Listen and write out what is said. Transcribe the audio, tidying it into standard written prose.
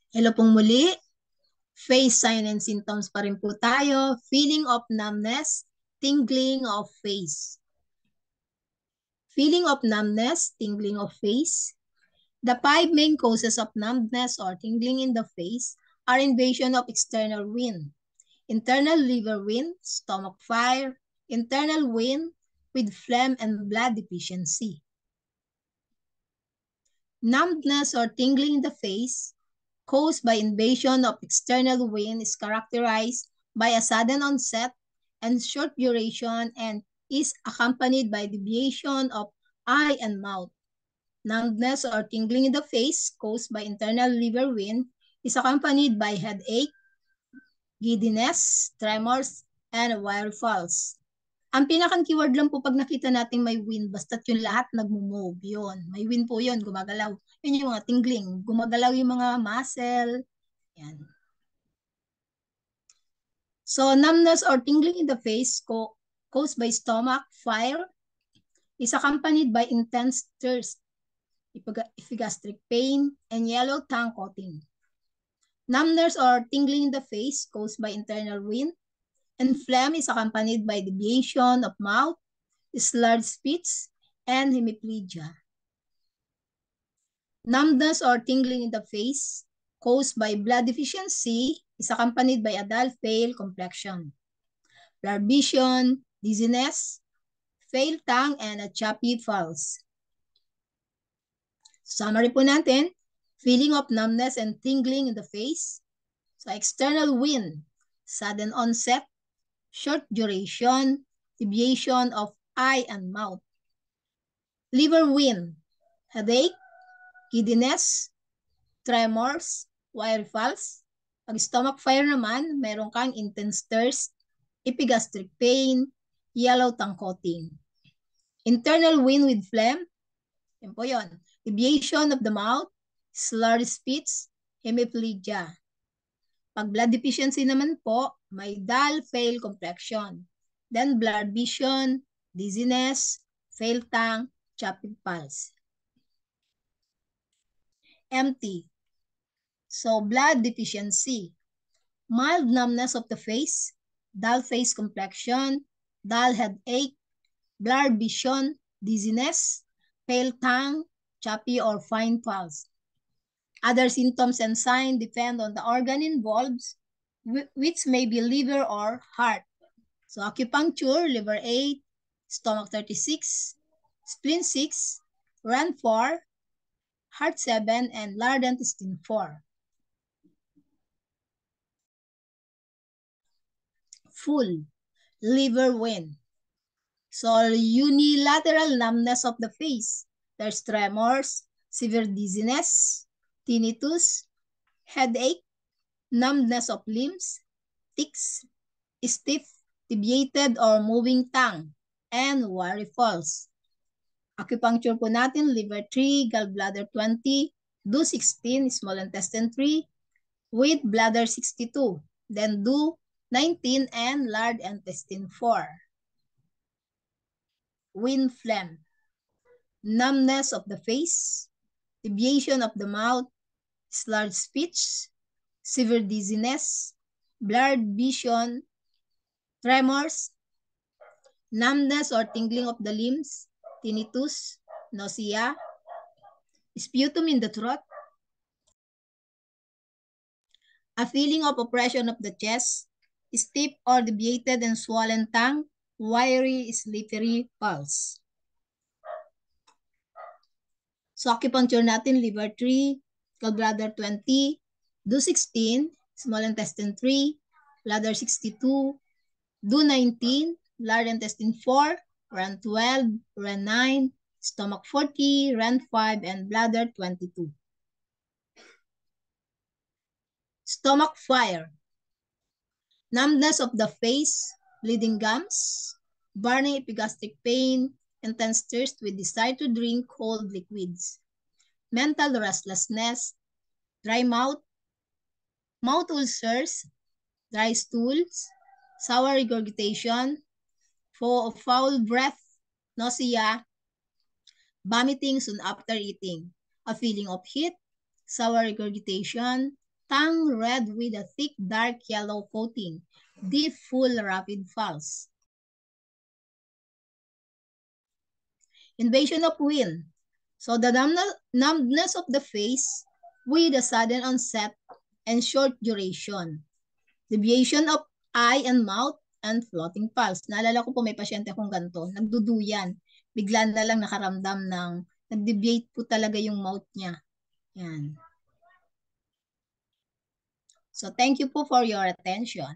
Hello pong muli. Face sign and symptoms pa rin po tayo. Feeling of numbness, tingling of face. Feeling of numbness, tingling of face. The 5 main causes of numbness or tingling in the face are invasion of external wind, internal liver wind, stomach fire, internal wind with phlegm and blood deficiency. Numbness or tingling in the face caused by invasion of external wind is characterized by a sudden onset and short duration and is accompanied by deviation of eye and mouth. Numbness or tingling in the face caused by internal liver wind is accompanied by headache, giddiness, tremors, and wiry falls. Ang pinakang keyword lang po pag nakita natin may wind, basta't yung lahat nagmo-move, yun. May wind po yun, gumagalaw. Yun yung mga tingling, gumagalaw yung mga muscle. Yan. So, numbness or tingling in the face caused by stomach fire is accompanied by intense thirst, epigastric pain, and yellow tongue coating. Numbness or tingling in the face caused by internal wind and phlegm is accompanied by deviation of mouth, slurred speech, and hemiplegia. Numbness or tingling in the face caused by blood deficiency is accompanied by a dull pale complexion, blurred vision, dizziness, pale tongue, and a choppy pulse. Summary po natin, feeling of numbness and tingling in the face. So external wind, sudden onset, short duration, deviation of eye and mouth. Liver wind, headache, giddiness, tremors, wiry falls. Pag stomach fire naman, meron kang intense thirst, epigastric pain, yellow tongue coating. Internal wind with phlegm, yan po yun. Deviation of the mouth, slurred speech, hemiplegia. Pag blood deficiency naman po, may dull, pale complexion. Then blurred vision, dizziness, pale tongue, choppy pulse. Empty. So blood deficiency. Mild numbness of the face, dull face complexion, dull headache, blurred vision, dizziness, pale tongue, choppy or fine pulse. Other symptoms and signs depend on the organ involved, which may be liver or heart. So acupuncture, liver 8, stomach 36, spleen 6, RAN 4, heart 7, and large intestine 4. Full liver wind. So unilateral numbness of the face. There's tremors, severe dizziness, tinnitus, headache, numbness of limbs, tics, stiff, deviated or moving tongue, and wiry falls. Acupuncture po natin, liver 3, gallbladder 20, do 16, small intestine 3, with bladder 62, then do 19, and large intestine 4. Wind phlegm. Numbness of the face, deviation of the mouth, slurred speech, severe dizziness, blurred vision, tremors, numbness or tingling of the limbs, tinnitus, nausea, sputum in the throat, a feeling of oppression of the chest, stiff or deviated and swollen tongue, wiry, slippery pulse. So acupuncture natin, liver 3, gallbladder 20, do 16, small intestine 3, bladder 62, do 19, large intestine 4, RAN 12, RAN 9, stomach 40, RAN 5, and bladder 22. Stomach fire. Numbness of the face, bleeding gums, burning epigastric pain, intense thirst with desire to drink cold liquids, mental restlessness, dry mouth, mouth ulcers, dry stools, sour regurgitation, foul breath, nausea, vomiting soon after eating, a feeling of heat, sour regurgitation, tongue red with a thick dark yellow coating, deep full rapid pulse. Invasion of wind. So the numbness of the face with a sudden onset and short duration. Deviation of eye and mouth and floating pulse. Naalala ko po may pasyente akong ganito, nagduduyan. Bigla na lang nakaramdam ng, nag-deviate po talaga yung mouth niya. Yan. So thank you po for your attention.